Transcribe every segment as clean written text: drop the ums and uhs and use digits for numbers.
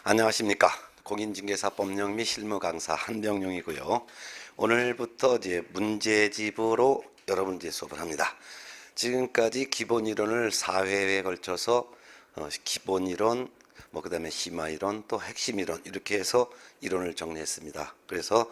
안녕하십니까. 공인중개사법령 및 실무 강사 한병용이고요. 오늘부터 이제 문제집으로 여러분 수업을 합니다. 지금까지 기본 이론을 4회에 걸쳐서 기본 이론, 그다음에 심화 이론, 또 핵심 이론 이렇게 해서 이론을 정리했습니다. 그래서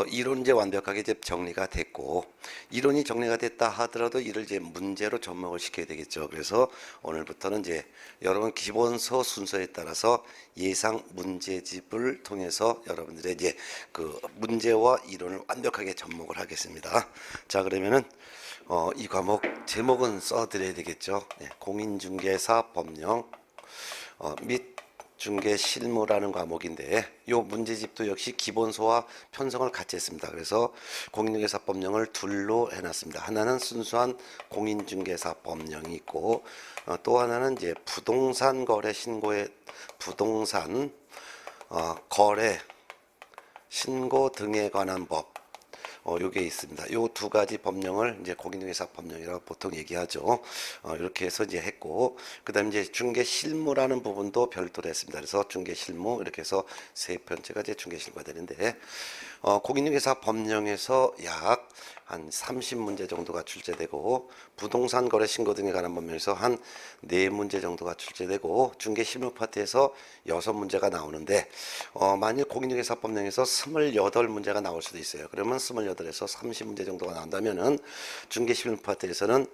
이론 이제 완벽하게 이제 정리가 됐고, 이론이 정리가 됐다 하더라도 이를 이제 문제로 접목을 시켜야 되겠죠. 그래서 오늘부터는 이제 여러분 기본서 순서에 따라서 예상 문제집을 통해서 여러분들의 이제 그 문제와 이론을 완벽하게 접목을 하겠습니다. 자, 그러면은 이 과목 제목은 써드려야 되겠죠. 네, 공인중개사 법령 및 중개 실무라는 과목인데, 이 문제집도 역시 기본서와 편성을 같이 했습니다. 그래서 공인중개사 법령을 둘로 해놨습니다. 하나는 순수한 공인중개사 법령이 있고, 또 하나는 이제 부동산 거래 신고의 부동산 거래 신고 등에 관한 법, 요게 있습니다. 요 두 가지 법령을 이제 공인중개사 법령이라고 보통 얘기하죠. 이렇게 해서 이제 했고, 그다음에 이제 중개 실무라는 부분도 별도로 했습니다. 그래서 중개 실무 이렇게 해서 세 편째가 이제 중개 실무가 되는데, 공인중개사 법령에서 약 한 30문제 정도가 출제되고, 부동산 거래 신고 등에 관한 법령에서 한 4문제 정도가 출제되고, 중개 실무 파트에서 6문제가 나오는데, 만일 공인중개사 법령에서 28문제가 나올 수도 있어요. 그러면 28에서 30문제 정도가 나온다면은 중개 실무 파트에서는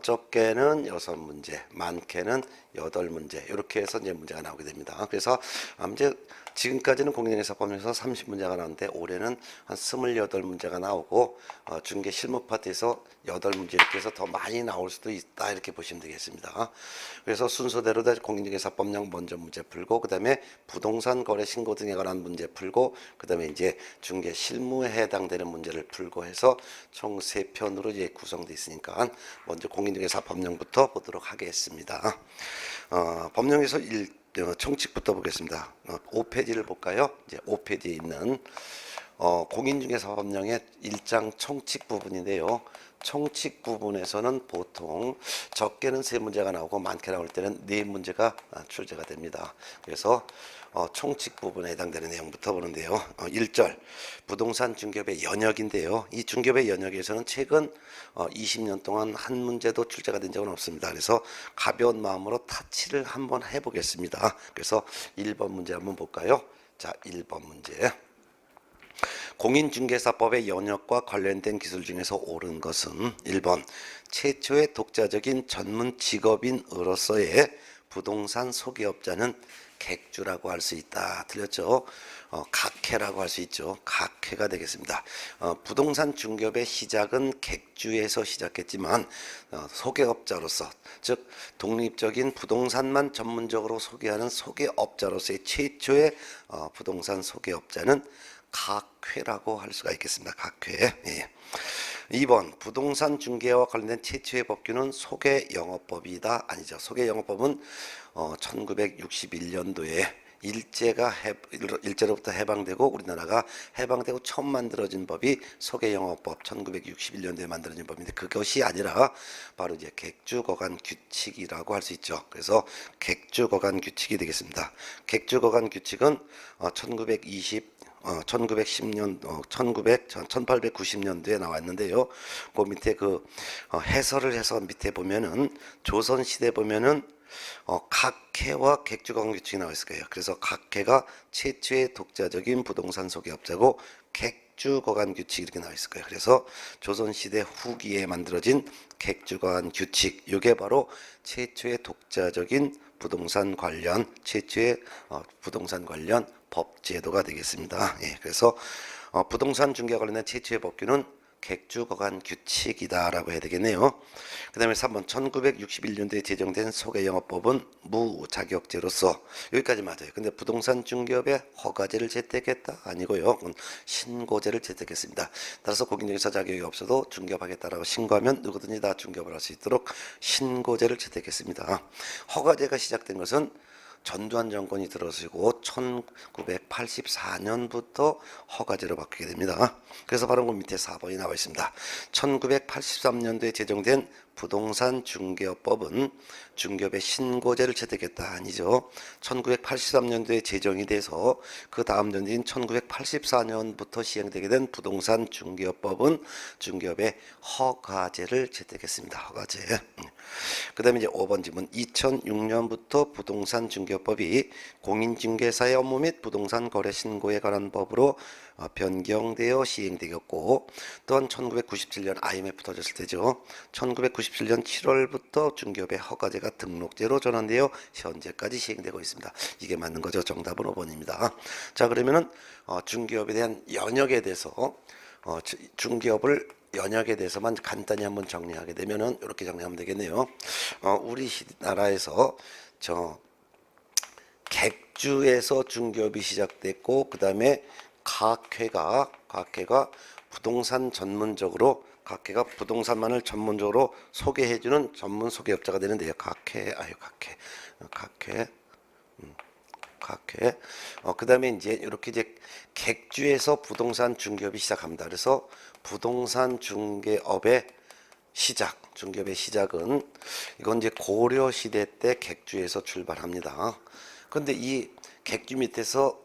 적게는 6문제, 많게는 8문제 이렇게 해서 이제 문제가 나오게 됩니다. 그래서 이제 지금까지는 공인중개사 법령에서 30문제가 나오는데, 올해는 한 28문제가 나오고, 중개 실무 파트에서 8문제 이렇게 해서 더 많이 나올 수도 있다 이렇게 보시면 되겠습니다. 그래서 순서대로 공인중개사 법령 먼저 문제 풀고, 그 다음에 부동산 거래 신고 등에 관한 문제 풀고, 그 다음에 이제 중개 실무에 해당되는 문제를 풀고 해서 총 3편으로 이제 구성되어 있으니까 먼저 공인중개사 법령부터 보도록 하겠습니다. 법령에서 총칙부터 보겠습니다. 5페이지를 볼까요? 이제 5페이지에 있는 공인중개사 법령의 1장 총칙 부분인데요. 총칙 부분에서는 보통 적게는 3문제가 나오고 많게 나올 때는 4문제가 출제가 됩니다. 그래서 총칙 부분에 해당되는 내용부터 보는데요. 1절 부동산 중개업의 연역인데요. 이 중개업의 연역에서는 최근 20년 동안 한 문제도 출제가 된 적은 없습니다. 그래서 가벼운 마음으로 타치를 한번 해보겠습니다. 그래서 1번 문제 한번 볼까요? 자, 1번 문제. 공인중개사법의 연역과 관련된 기술 중에서 옳은 것은 1번 최초의 독자적인 전문 직업인으로서의 부동산 소개업자는 객주라고 할 수 있다. 틀렸죠? 각해라고 할 수 있죠. 각해가 되겠습니다. 부동산 중개업의 시작은 객주에서 시작했지만 소개업자로서, 즉 독립적인 부동산만 전문적으로 소개하는 소개업자로서의 최초의 부동산 소개업자는 각회라고 할 수가 있겠습니다. 각회. 예. 2번 부동산 중개와 관련된 최초의 법규는 소개영업법이다. 아니죠. 소개영업법은 1961년도에 일제로부터 해방되고 우리나라가 해방되고 처음 만들어진 법이 소개영업법 1961년도에 만들어진 법인데, 그것이 아니라 바로 이제 객주거간 규칙이라고 할 수 있죠. 그래서 객주거간 규칙이 되겠습니다. 객주거간 규칙은 1890년도에 나왔는데요. 그 밑에 그 해설을 해서 밑에 보면은 조선시대 보면은 각해와 객주거간 규칙이 나와 있을 거예요. 그래서 각해가 최초의 독자적인 부동산 소개업자고 객주거간 규칙 이렇게 나와 있을 거예요. 그래서 조선시대 후기에 만들어진 객주거간 규칙, 이게 바로 최초의 독자적인 부동산 관련 법제도가 되겠습니다. 예, 그래서 부동산 중개와 관련된 최초의 법규는 객주거간 규칙이다라고 해야 되겠네요. 그 다음에 3번 1961년도에 제정된 소개영업법은 무자격제로서, 여기까지 맞아요. 근데 부동산 중개업에 허가제를 채택했다? 아니고요. 그건 신고제를 채택했습니다. 따라서 공인중개사 자격이 없어도 중개업하겠다라고 신고하면 누구든지 다 중개업을 할 수 있도록 신고제를 채택했습니다. 허가제가 시작된 것은 전두환 정권이 들어서고 1984년부터 허가제로 바뀌게 됩니다. 그래서 바로 그 밑에 4번이 나와 있습니다. 1983년도에 제정된 부동산 중개업법은 중개업의 신고제를 채택했다 아니죠. 1983년도에 제정이 돼서 그 다음 년인 1984년부터 시행되게 된 부동산 중개업법은 중개업의 허가제를 채택했습니다. 허가제. 그 다음에 이제 5번 질문. 2006년부터 부동산 중개업법이 공인중개사의 업무 및 부동산 거래 신고에 관한 법으로 변경되어 시행되었고, 또한 1997년 IMF 터졌을 때죠. 1997년 7월부터 중개업의 허가제가 등록제로 전환되어 현재까지 시행되고 있습니다. 이게 맞는 거죠. 정답은 5번입니다. 자, 그러면은 중개업에 대한 연역에 대해서 중개업을 연역에 대해서만 간단히 한번 정리하게 되면은 이렇게 정리하면 되겠네요. 우리나라에서 객주에서 중개업이 시작됐고, 그 다음에 각회가 부동산 전문적으로 각회가 부동산만을 전문적으로 소개해주는 전문 소개업자가 되는데요. 각회. 그 다음에 이제 이렇게 이제 객주에서 부동산 중개업이 시작합니다. 그래서 부동산 중개업의 중개업의 시작은 이건 이제 고려 시대 때 객주에서 출발합니다. 그런데 이 객주 밑에서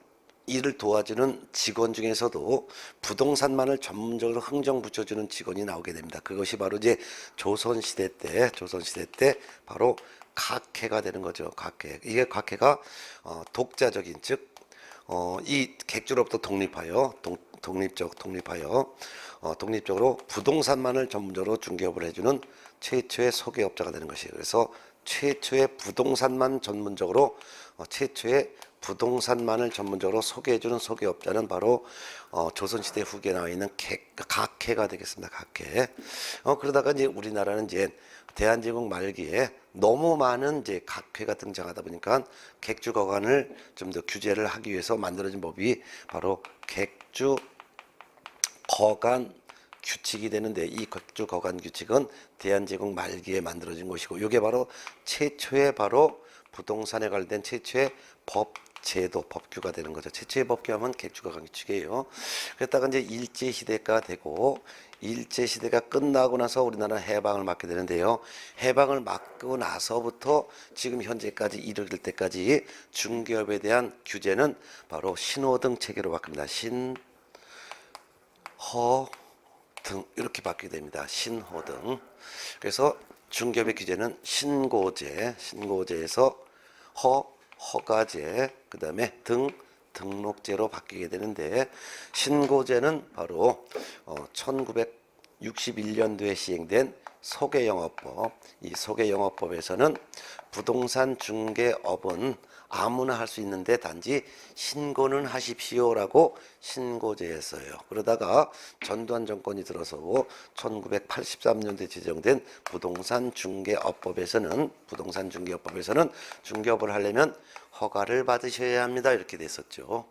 일을 도와주는 직원 중에서도 부동산만을 전문적으로 흥정 붙여주는 직원이 나오게 됩니다. 그것이 바로 이제 조선시대 때 바로 각회가 되는 거죠. 각회. 이게 각회가 독자적인, 즉 이 객주로부터 독립적으로 부동산만을 전문적으로 중개업을 해주는 최초의 소개업자가 되는 것이에요. 그래서 최초의 부동산만을 전문적으로 소개해주는 소개업자는 바로 조선시대 후기에 나와 있는 각회가 되겠습니다. 각회. 그러다가 이제 우리나라는 이제 대한제국 말기에 너무 많은 이제 각회가 등장하다 보니까 객주 거간을 좀 더 규제를 하기 위해서 만들어진 법이 바로 객주 거간 규칙이 되는데, 이 객주 거간 규칙은 대한제국 말기에 만들어진 것이고, 이게 바로 최초의 바로 부동산에 관련된 최초의 법규가 되는 거죠. 최초의 법규하면 객주 거간 규칙이에요. 그랬다가 이제 일제시대가 되고, 일제시대가 끝나고 나서 우리나라 해방을 맞게 되는데요. 해방을 맞고 나서부터 지금 현재까지 이르게 될 때까지 중개업에 대한 규제는 바로 신호등 체계로 바뀝니다. 신호등 이렇게 바뀌게 됩니다. 신호등. 그래서 중개업의 규제는 신고제에서 허가제, 그 다음에 등록제로 바뀌게 되는데, 신고제는 바로 1961년도에 시행된 소개영업법. 이 소개영업법에서는 부동산 중개업은 아무나 할 수 있는데 단지 신고는 하십시오라고 신고제했어요. 그러다가 전두환 정권이 들어서고 1983년도에 제정된 부동산 중개업법에서는 중개업을 하려면 허가를 받으셔야 합니다. 이렇게 됐었죠.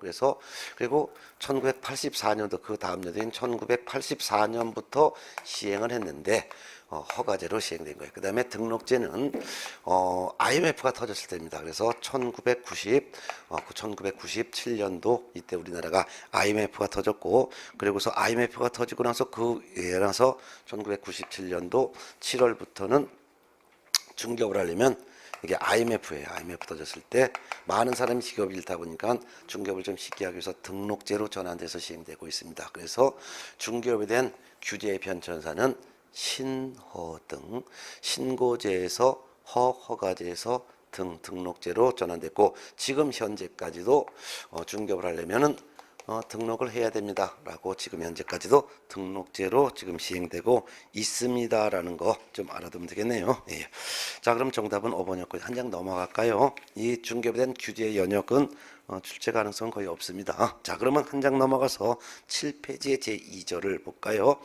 그리고 1984년도 그 다음 년도인 1984년부터 시행을 했는데 허가제로 시행된 거예요. 그 다음에 등록제는 IMF가 터졌을 때입니다. 그래서 1997년도 이때 우리나라가 IMF가 터졌고, 그리고서 IMF가 터지고 나서 그에 나서 1997년도 7월부터는 중개업을 하려면 이게 IMF예요. IMF 터졌을 때 많은 사람이 직업을 잃다 보니까 중개업을 좀 쉽게 하기 위해서 등록제로 전환돼서 시행되고 있습니다. 그래서 중개업에 대한 규제의 변천사는 신고제에서 허가제에서 등록제로 전환됐고, 지금 현재까지도 중개업을 하려면은 등록을 해야 됩니다라고 지금 현재까지도 등록제로 지금 시행되고 있습니다라는 거 좀 알아두면 되겠네요. 예. 자, 그럼 정답은 5번이었고 한 장 넘어갈까요? 이 중개업에 대한 규제의 연역은 출제 가능성은 거의 없습니다. 자, 그러면 한 장 넘어가서 7페이지의 제2절을 볼까요?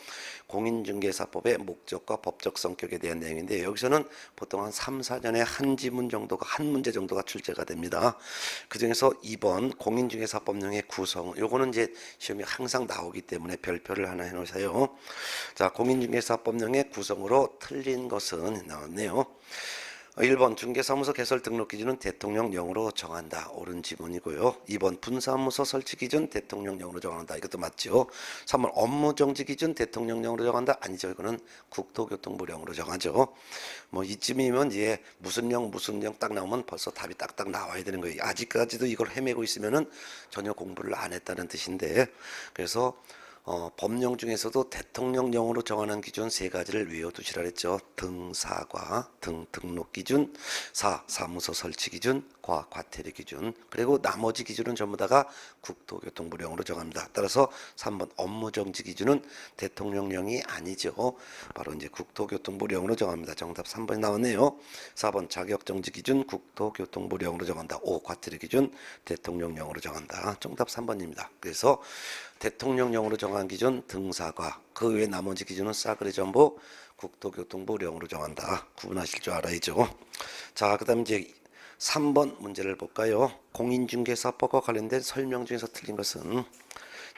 공인중개사법의 목적과 법적 성격에 대한 내용인데, 여기서는 보통 한 3, 4년에 한 문제 정도가 출제가 됩니다. 그 중에서 2번 공인중개사법령의 구성, 요거는 이제 시험이 항상 나오기 때문에 별표를 하나 해놓으세요. 자, 공인중개사법령의 구성으로 틀린 것은 나왔네요. 1번 중개사무소 개설 등록 기준은 대통령령으로 정한다. 옳은 지문이고요. 2번 분사무소 설치 기준 대통령령으로 정한다. 이것도 맞죠. 3번 업무 정지 기준 대통령령으로 정한다. 아니죠. 이거는 국토교통부령으로 정하죠. 뭐 이쯤이면 이제 무슨 령 딱 나오면 벌써 답이 딱딱 나와야 되는 거예요. 아직까지도 이걸 헤매고 있으면은 전혀 공부를 안 했다는 뜻인데, 그래서 법령 중에서도 대통령령으로 정하는 기준 세 가지를 외워두시라 했죠. 등사과 등록 기준, 사무소 설치 기준, 과태료 기준, 그리고 나머지 기준은 전부 다가 국토교통부령으로 정합니다. 따라서 3번 업무정지 기준은 대통령령이 아니죠. 바로 이제 국토교통부령으로 정합니다. 정답 3번이 나왔네요. 4번 자격정지 기준 국토교통부령으로 정한다. 5. 과태료 기준 대통령령으로 정한다. 정답 3번입니다. 그래서 대통령령으로 정한 기준 등사과, 그 외 나머지 기준은 싸그리 전부 국토교통부령으로 정한다. 구분하실 줄 알아야죠. 자, 그 다음에 이제 3번 문제를 볼까요? 공인중개사법과 관련된 설명 중에서 틀린 것은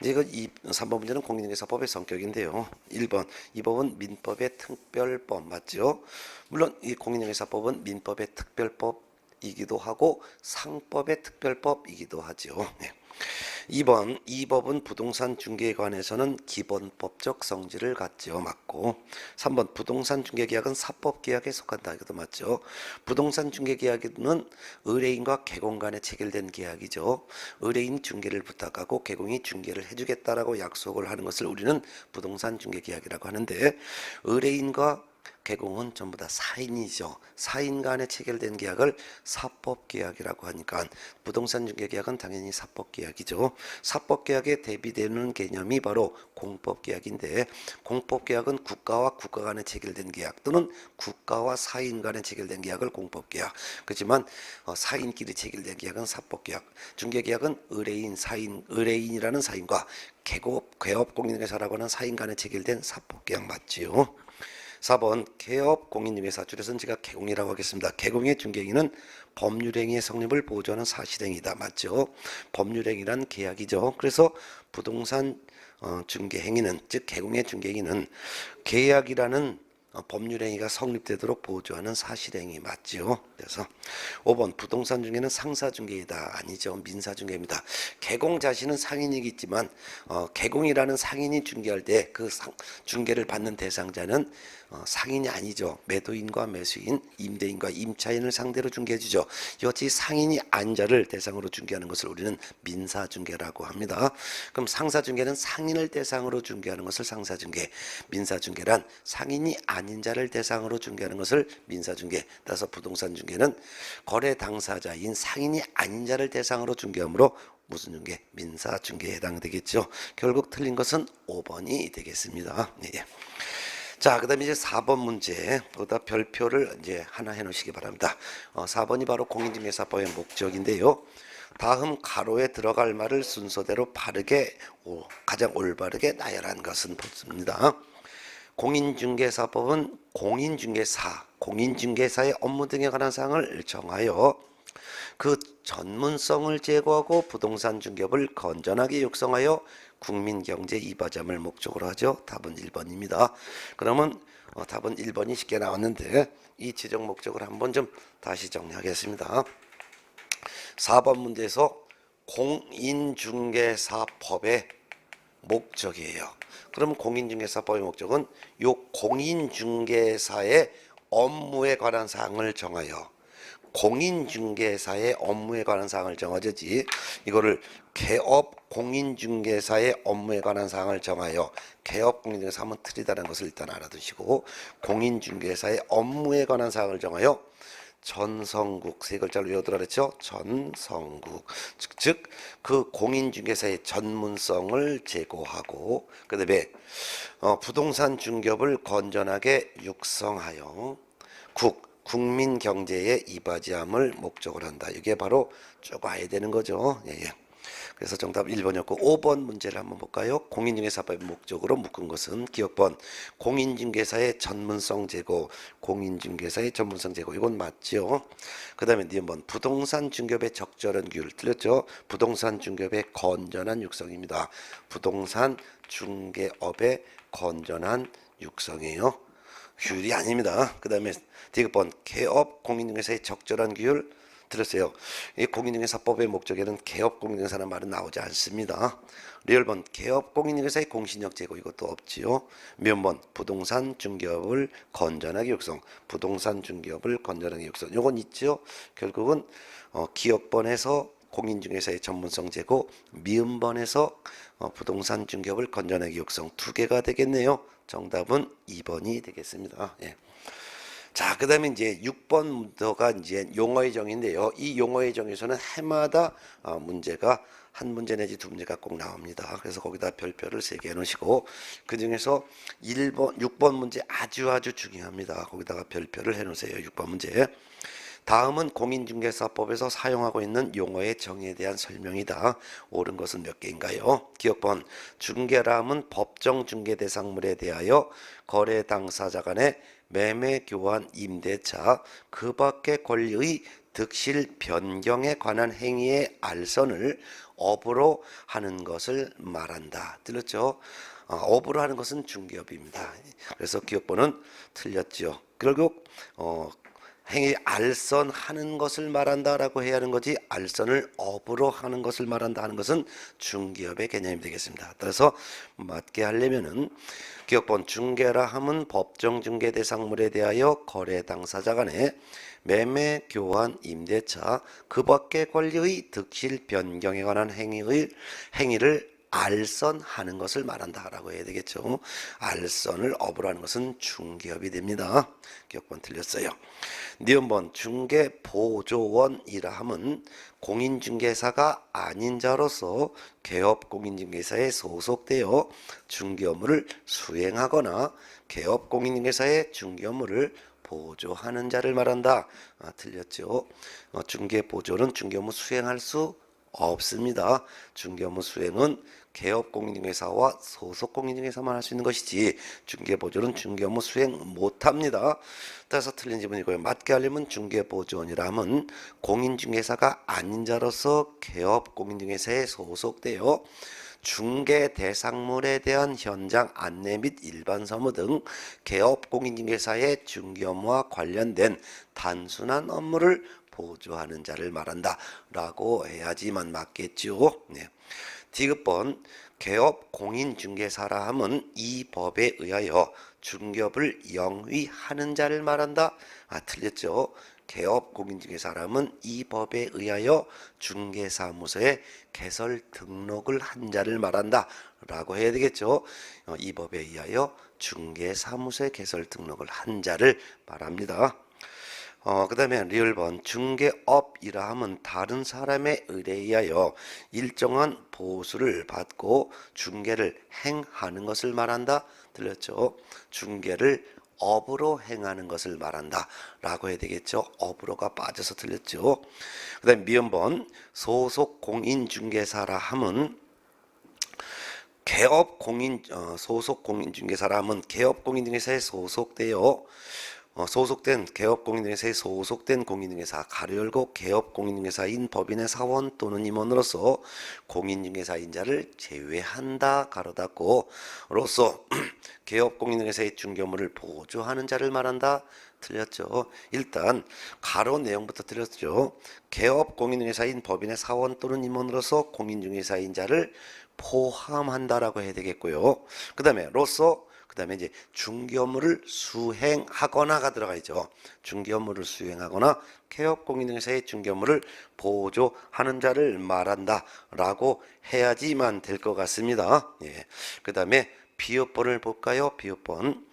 이제 이거 3번 문제는 공인중개사법의 성격인데요. 1번 이 법은 민법의 특별법 맞죠? 물론 이 공인중개사법은 민법의 특별법이기도 하고 상법의 특별법이기도 하죠. 네. 2번 이 법은 부동산 중개에 관해서는 기본법적 성질을 갖지요. 맞고. 3번 부동산 중개계약은 사법계약에 속한다. 이것도 맞죠. 부동산 중개계약은 의뢰인과 개공 간에 체결된 계약이죠. 의뢰인 중개를 부탁하고 개공이 중개를 해주겠다라고 약속을 하는 것을 우리는 부동산 중개계약이라고 하는데, 의뢰인과 개공은 전부 다 사인이죠. 사인 간에 체결된 계약을 사법계약이라고 하니까 부동산 중개계약은 당연히 사법계약이죠. 사법계약에 대비되는 개념이 바로 공법계약인데, 공법계약은 국가와 국가 간에 체결된 계약 또는 국가와 사인 간에 체결된 계약을 공법계약, 그렇지만 사인끼리 체결된 계약은 사법계약. 중개계약은 의뢰인, 사인, 의뢰인이라는 사인과 개업공인회사라고 하는 사인 간에 체결된 사법계약 맞지요. 4번 개업공인중개사, 줄여서 제가 개공이라고 하겠습니다. 개공의 중개행위는 법률행위의 성립을 보조하는 사실행위다. 맞죠? 법률행위란 계약이죠. 그래서 부동산 중개행위는, 즉 개공의 중개행위는 계약이라는 법률행위가 성립되도록 보조하는 사실행위 맞죠? 그래서 5번 부동산 중개는 상사중개이다. 아니죠. 민사중개입니다. 개공 자신은 상인이겠지만 개공이라는 상인이 중개할 때 그 중개를 받는 대상자는 상인이 아니죠. 매도인과 매수인, 임대인과 임차인을 상대로 중개해주죠. 이것이 상인이 아닌 자를 대상으로 중개하는 것을 우리는 민사중개라고 합니다. 그럼 상사중개는 상인을 대상으로 중개하는 것을 상사중개, 민사중개란 상인이 아닌 자를 대상으로 중개하는 것을 민사중개. 따라서 부동산 중개는 거래 당사자인 상인이 아닌 자를 대상으로 중개하므로 무슨 중개? 민사중개에 해당되겠죠. 결국 틀린 것은 5번이 되겠습니다. 네. 자, 그 다음에 이제 4번 문제, 보다 별표를 이제 하나 해 놓으시기 바랍니다. 4번이 바로 공인중개사법의 목적인데요. 다음 가로에 들어갈 말을 순서대로 바르게, 가장 올바르게 나열한 것은 좋습니다. 공인중개사법은 공인중개사의 업무 등에 관한 사항을 정하여 그 전문성을 제고하고 부동산 중개업을 건전하게 육성하여 국민 경제 이바지함을 목적으로 하죠. 답은 1번입니다. 그러면 답은 1번이 쉽게 나왔는데 이 지정 목적을 한번 좀 다시 정리하겠습니다. 4번 문제에서 공인중개사법의 목적이에요. 그러면 공인중개사법의 목적은 요 공인중개사의 업무에 관한 사항을 정하여, 공인중개사의 업무에 관한 사항을 정하지, 이거를 개업 공인중개사의 업무에 관한 사항을 정하여, 개업 공인중개사 하면 틀리다는 것을 일단 알아두시고, 공인중개사의 업무에 관한 사항을 정하여 전성국, 세 글자를 외우더라 그랬죠. 전성국, 즉 그 공인중개사의 전문성을 제고하고, 그 다음에 부동산 중개업을 건전하게 육성하여 국민 경제의 이바지함을 목적으로 한다. 이게 바로 쭉 와야 되는 거죠. 예. 그래서 정답 1번이었고, 5번 문제를 한번 볼까요? 공인중개사법의 목적으로 묶은 것은 기억번 공인중개사의 전문성 제고, 공인중개사의 전문성 제고, 이건 맞죠. 그 다음에 니은번 부동산 중개업의 적절한 규율, 틀렸죠. 부동산 중개업의 건전한 육성입니다. 부동산 중개업의 건전한 육성이에요. 규율이 아닙니다. 그 다음에 디귿번 개업 공인중개사의 적절한 규율 들었어요. 이 공인중개사법의 목적에는 개업 공인중개사라는 말은 나오지 않습니다. 리얼번 개업 공인중개사의 공신력 제고 이것도 없지요. 미음번 부동산 중개업을 건전하게 육성. 부동산 중개업을 건전하게 육성. 요건 있죠. 결국은 기업번에서 공인중개사의 전문성 제고, 미음번에서 부동산 중개업을 건전하게 육성 두 개가 되겠네요. 정답은 2번이 되겠습니다. 예. 자, 그 다음에 이제 6번부터가 이제 용어의 정의인데요. 이 용어의 정의에서는 해마다 문제가 한 문제 내지 두 문제가 꼭 나옵니다. 그래서 거기다 별표를 3개 해놓으시고, 그 중에서 6번 문제 아주 중요합니다. 거기다가 별표를 해놓으세요. 6번 문제. 다음은 공인중개사법에서 사용하고 있는 용어의 정의에 대한 설명이다. 옳은 것은 몇 개인가요? 기억번 중개라 함은 법정 중개 대상물에 대하여 거래 당사자 간의 매매 교환 임대차 그 밖의 권리의 득실 변경에 관한 행위의 알선을 업으로 하는 것을 말한다. 들렸죠? 업으로 하는 것은 중개업입니다. 그래서 기억번은 틀렸죠. 결국 행위 알선하는 것을 말한다라고 해야 하는 거지, 알선을 업으로 하는 것을 말한다 하는 것은 중개업의 개념이 되겠습니다. 따라서 맞게 하려면은 기억번 중개라 함은 법정 중개 대상물에 대하여 거래 당사자 간의 매매 교환 임대차 그 밖의 권리의 득실 변경에 관한 행위를 알선하는 것을 말한다라고 해야 되겠죠. 알선을 업으로 하는 것은 중개업이 됩니다. 기억번 틀렸어요. 니은번 중개보조원이라 함은 공인중개사가 아닌 자로서 개업 공인중개사에 소속되어 중개 업무를 수행하거나 개업 공인중개사의 중개 업무를 보조하는 자를 말한다. 틀렸죠. 중개보조는 중개 업무 수행할 수 없습니다. 중개업무 수행은 개업 공인중개사와 소속 공인중개사만 할 수 있는 것이지 중개보조는 중개업무 수행 못합니다. 따라서 틀린 지문이고요. 맞게 하려면 중개보조원이라 함은 공인중개사가 아닌 자로서 개업 공인중개사에 소속되어 중개 대상물에 대한 현장 안내 및 일반 사무 등 개업 공인중개사의 중개 업무와 관련된 단순한 업무를 보조하는 자를 말한다 라고 해야지만 맞겠죠. 네. 디귿번 개업 공인중개사라 함은 이 법에 의하여 중개업을 영위하는 자를 말한다. 틀렸죠. 개업 공인중개사람은 이 법에 의하여 중개사무소에 개설 등록을 한 자를 말한다 라고 해야 되겠죠. 이 법에 의하여 중개사무소에 개설 등록을 한 자를 말합니다. 그 다음에 리을번 중개업이라 함은 다른 사람의 의뢰에 의하여 일정한 보수를 받고 중개를 행하는 것을 말한다. 들렸죠? 중개를 업으로 행하는 것을 말한다 라고 해야 되겠죠. 업으로가 빠져서 틀렸죠. 그 다음에 미음번 소속 공인중개사라 함은 소속 공인중개사라 함은 개업 공인중개사에 소속되어 소속된 개업 공인중개사에 소속된 공인중개사 가로 열고 개업 공인중개사인 법인의 사원 또는 임원으로서 공인중개사인자를 제외한다 가로 닫고 로서 개업 공인중개사의 중개업무를 보조하는 자를 말한다. 틀렸죠. 일단 가로 내용부터 틀렸죠. 개업 공인중개사인 법인의 사원 또는 임원으로서 공인중개사인자를 포함한다라고 해야 되겠고요. 그 다음에 로서 그 다음에 이제 중개 업무를 수행하거나가 들어가 있죠. 중개 업무를 수행하거나 개업 공인중개사의 중개 업무를 보조하는 자를 말한다 라고 해야지만 될 것 같습니다. 예. 그 다음에 비읍번을 볼까요? 비읍번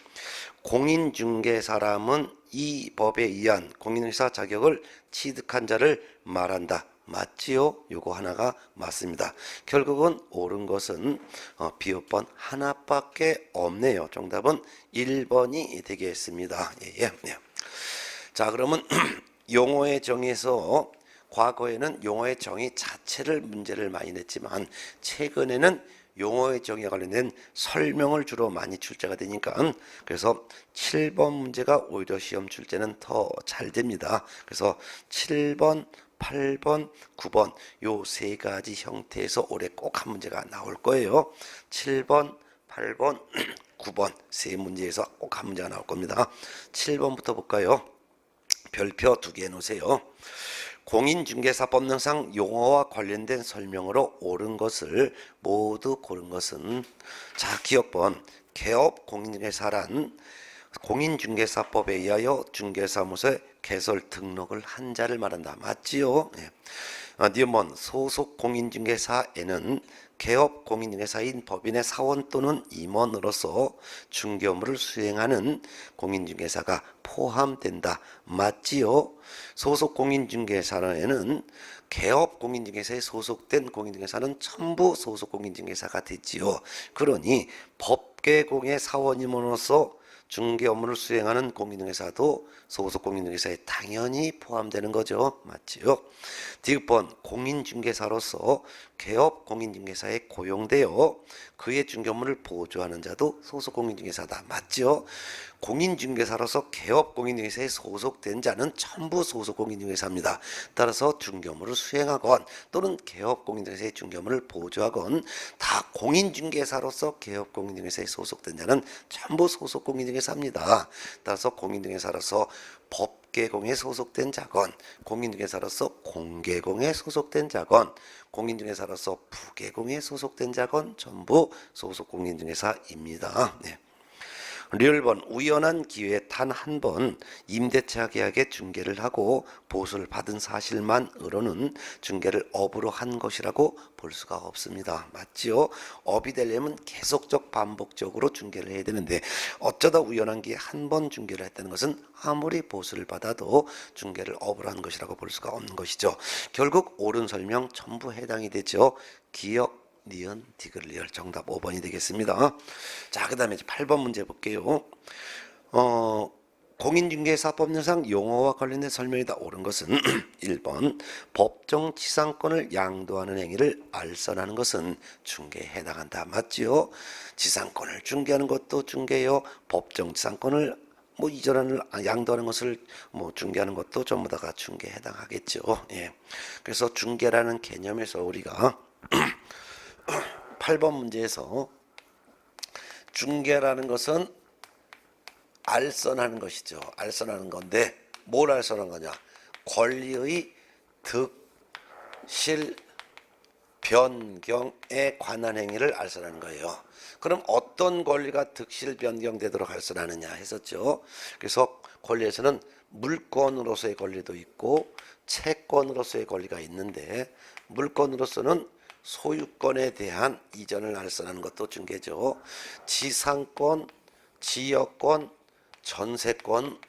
공인중개사람은 이 법에 의한 공인중개사 자격을 취득한 자를 말한다. 맞지요? 요거 하나가 맞습니다. 결국은 옳은 것은 비읍번 하나밖에 없네요. 정답은 1번이 되겠습니다. 예. 자, 그러면 용어의 정의에서 과거에는 용어의 정의 자체를 문제를 많이 냈지만 최근에는 용어의 정의에 관련된 설명을 주로 많이 출제가 되니까 그래서 7번 문제가 오히려 시험 출제는 더 잘 됩니다. 그래서 7번 8번, 9번 요 세 가지 형태에서 올해 꼭 한 문제가 나올 거예요. 7번, 8번, 9번 세 문제에서 꼭 한 문제가 나올 겁니다. 7번부터 볼까요? 별표 2개 놓으세요. 공인중개사법령상 용어와 관련된 설명으로 옳은 것을 모두 고른 것은, 자, 기억번 개업 공인중개사란 공인중개사법에 의하여 중개사무소에 개설 등록을 한 자를 말한다. 맞지요? 네. 니은번 소속 공인중개사에는 개업 공인중개사인 법인의 사원 또는 임원으로서 중개 업무를 수행하는 공인중개사가 포함된다. 맞지요? 소속 공인중개사에는 개업 공인중개사에 소속된 공인중개사는 전부 소속 공인중개사가 됐지요. 그러니 법계공의 사원임원으로서 중개 업무를 수행하는 공인중개사도 소속 공인중개사에 당연히 포함되는 거죠. 맞지요? 디귿번 공인중개사로서 개업 공인중개사에 고용되어 그의 중개 업무를 보조하는 자도 소속 공인중개사다. 맞죠? 공인중개사로서 개업 공인중개사에 소속된 자는 전부 소속 공인중개사입니다. 따라서 중개 업무를 수행하건 또는 개업 공인중개사의 중개 업무를 보조하건 다 공인중개사로서 개업 공인중개사에 소속된 자는 전부 소속 공인중개사입니다. 따라서 공인중개사로서 법계공에 소속된 자건, 공인중개사로서 공계공에 소속된 자건, 공인중개사로서 부계공에 소속된 자건 전부 소속 공인중개사입니다. 네. 리을번 우연한 기회에 단 한 번 임대차 계약의 중개를 하고 보수를 받은 사실만으로는 중개를 업으로 한 것이라고 볼 수가 없습니다. 맞지요? 업이 되려면 계속적 반복적으로 중개를 해야 되는데 어쩌다 우연한 기회에 한 번 중개를 했다는 것은 아무리 보수를 받아도 중개를 업으로 한 것이라고 볼 수가 없는 것이죠. 결국 옳은 설명 전부 해당이 되죠. 기억 니은 디귿 리을 정답 5번이 되겠습니다. 자, 그 다음에 8번 문제 볼게요. 공인중개사법령상 용어와 관련된 설명이다. 옳은 것은 1번 법정 지상권을 양도하는 행위를 알선하는 것은 중개에 해당한다. 맞지요? 지상권을 중개하는 것도 중개요. 법정 지상권을 이전하는 양도하는 것을 중개하는 것도 전부 다가 중개에 해당하겠죠. 예. 그래서 중개라는 개념에서 우리가 8번 문제에서 중개라는 것은 알선하는 것이죠. 알선하는 건데 뭘 알선한 거냐? 권리의 득, 실, 변경에 관한 행위를 알선하는 거예요. 그럼 어떤 권리가 득실 변경되도록 알선하느냐 했었죠. 그래서 권리에서는 물권으로서의 권리도 있고 채권으로서의 권리가 있는데 물권으로서는 소유권에 대한 이전을 알선하는 것도 중개죠. 지상권, 지역권, 전세권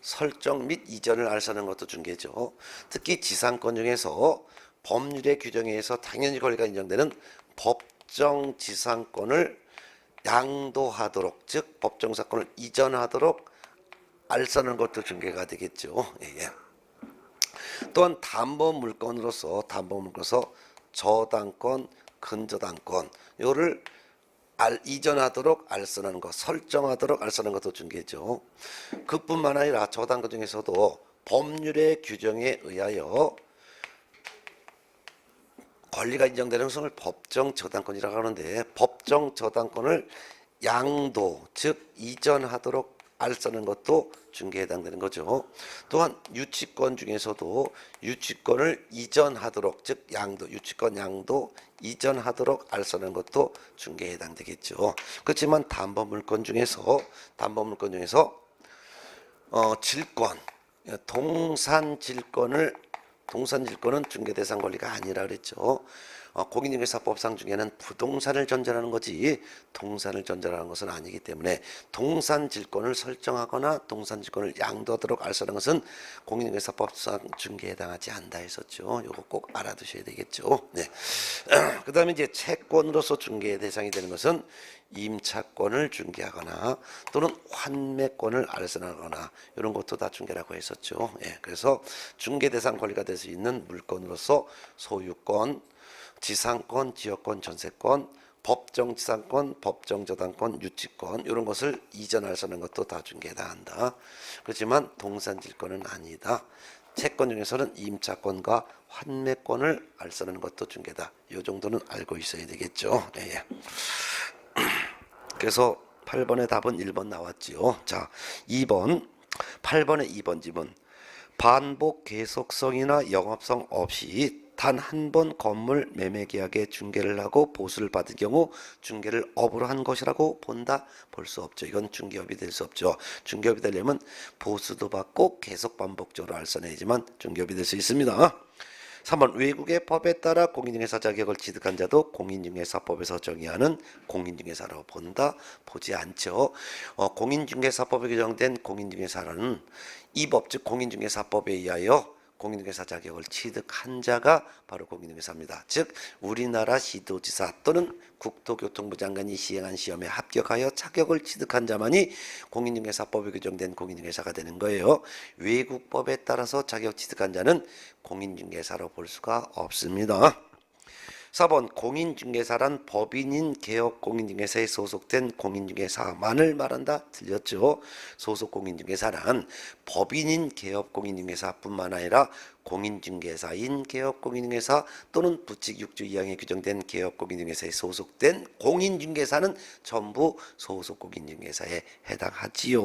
설정 및 이전을 알선하는 것도 중개죠. 특히 지상권 중에서 법률의 규정에 의해서 당연히 권리가 인정되는 법정 지상권을 양도하도록, 즉 법정 사건을 이전하도록 알선하는 것도 중개가 되겠죠. 예. 또한 담보물권으로서 저당권, 근저당권 요를 이전하도록 알선하는 것, 설정하도록 알선하는 것도 중개죠. 그뿐만 아니라 저당권 중에서도 법률의 규정에 의하여 권리가 인정되는 것을 법정 저당권이라고 하는데 법정 저당권을 양도, 즉 이전하도록 알선하는 것도 중개에 해당되는 거죠. 또한 유치권 중에서도 유치권을 이전하도록, 즉 양도, 유치권 양도 이전하도록 알선하는 것도 중개에 해당되겠죠. 그렇지만 담보물권 중에서 질권, 동산질권은 중개 대상 권리가 아니라 그랬죠. 공인중개사법상 중에는 부동산을 전제하는 거지 동산을 전제하는 것은 아니기 때문에 동산질권을 설정하거나 동산질권을 양도하도록 알선하는 것은 공인중개사법상 중개에 해당하지 않다 했었죠. 이거 꼭 알아두셔야 되겠죠. 네. 그 다음에 이제 채권으로서 중개의 대상이 되는 것은 임차권을 중개하거나 또는 환매권을 알선하거나 이런 것도 다 중개라고 했었죠. 예, 그래서 중개 대상 권리가 될 수 있는 물건으로서 소유권, 지상권, 지역권, 전세권, 법정 지상권, 법정 저당권, 유치권 이런 것을 이전 알선하는 것도 다 중개에 해당한다. 그렇지만 동산질권은 아니다. 채권 중에서는 임차권과 환매권을 알선하는 것도 중개다. 이 정도는 알고 있어야 되겠죠. 예. 그래서 8번의 답은 1번 나왔지요. 자, 2번 8번의 2번 집은 반복 계속성이나 영업성 없이 단 한 번 건물 매매 계약에 중개를 하고 보수를 받은 경우 중개를 업으로 한 것이라고 본다? 볼 수 없죠. 이건 중개업이 될 수 없죠. 중개업이 되려면 보수도 받고 계속 반복적으로 알선해야지만 중개업이 될 수 있습니다. 3번 외국의 법에 따라 공인중개사 자격을 취득한 자도 공인중개사법에서 정의하는 공인중개사라고 본다? 보지 않죠. 공인중개사법에 규정된 공인중개사라는 이 법, 즉 공인중개사법에 의하여 공인중개사 자격을 취득한 자가 바로 공인중개사입니다. 즉 우리나라 시도지사 또는 국토교통부 장관이 시행한 시험에 합격하여 자격을 취득한 자만이 공인중개사법에 규정된 공인중개사가 되는 거예요. 외국법에 따라서 자격 취득한 자는 공인중개사로 볼 수가 없습니다. 4번 공인중개사란 법인인 개업공인중개사에 소속된 공인중개사만을 말한다? 틀렸죠. 소속 공인중개사란 법인인 개업공인중개사뿐만 아니라 공인중개사인 개업공인중개사 또는 부칙 6조 2항에 규정된 개업공인중개사에 소속된 공인중개사는 전부 소속 공인중개사에 해당하지요.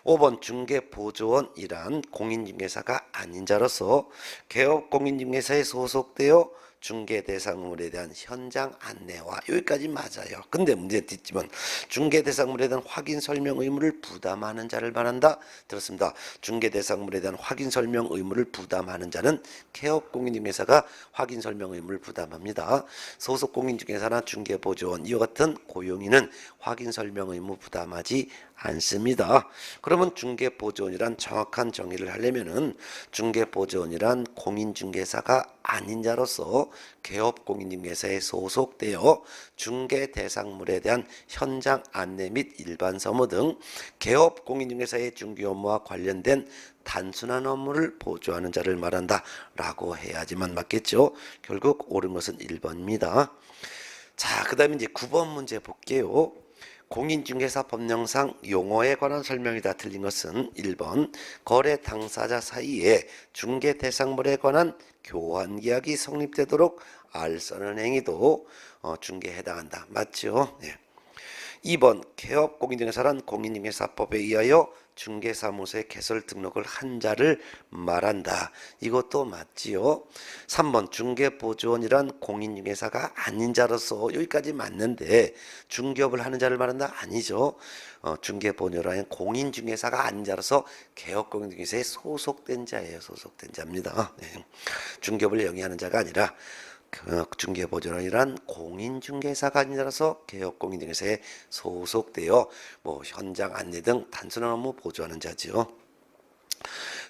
5번 중개보조원이란 공인중개사가 아닌 자로서 개업공인중개사에 소속되어 중개 대상물에 대한 현장 안내와 여기까지 맞아요. 근데 문제는 뒷집은 중개 대상물에 대한 확인 설명 의무를 부담하는 자를 말한다. 들었습니다. 중개 대상물에 대한 확인 설명 의무를 부담하는 자는 개업 공인중개사가 확인 설명 의무를 부담합니다. 소속 공인중개사나 중개보조원 이와 같은 고용인은 확인 설명 의무 부담하지 않습니다. 그러면 중개보조원이란 정확한 정의를 하려면은 중개보조원이란 공인중개사가 아닌 자로서 개업공인중개사에 소속되어 중개 대상물에 대한 현장 안내 및 일반 서무 등 개업공인중개사의 중개 업무와 관련된 단순한 업무를 보조하는 자를 말한다 라고 해야지만 맞겠죠. 결국 옳은 것은 1번입니다. 자, 그 다음에 이제 9번 문제 볼게요. 공인중개사 법령상 용어에 관한 설명이다. 틀린 것은 1번 거래 당사자 사이에 중개 대상물에 관한 교환 계약이 성립되도록 알선하는 행위도 중개에 해당한다. 맞죠? 네. 2번 개업 공인중개사란 공인중개사법에 의하여 중개사무소에 개설 등록을 한 자를 말한다. 이것도 맞지요. 3번 중개보조원이란 공인중개사가 아닌 자로서 여기까지 맞는데 중개업을 하는 자를 말한다? 아니죠. 중개보조원이란 공인중개사가 아닌 자로서 개업공인중개사에 소속된 자예요. 소속된 자입니다. 네. 중개업을 영위하는 자가 아니라 중개보조원이란 공인중개사가 아니라서 개업공인중개사에 소속되어 현장 안내 등 단순한 업무 보조하는 자지요.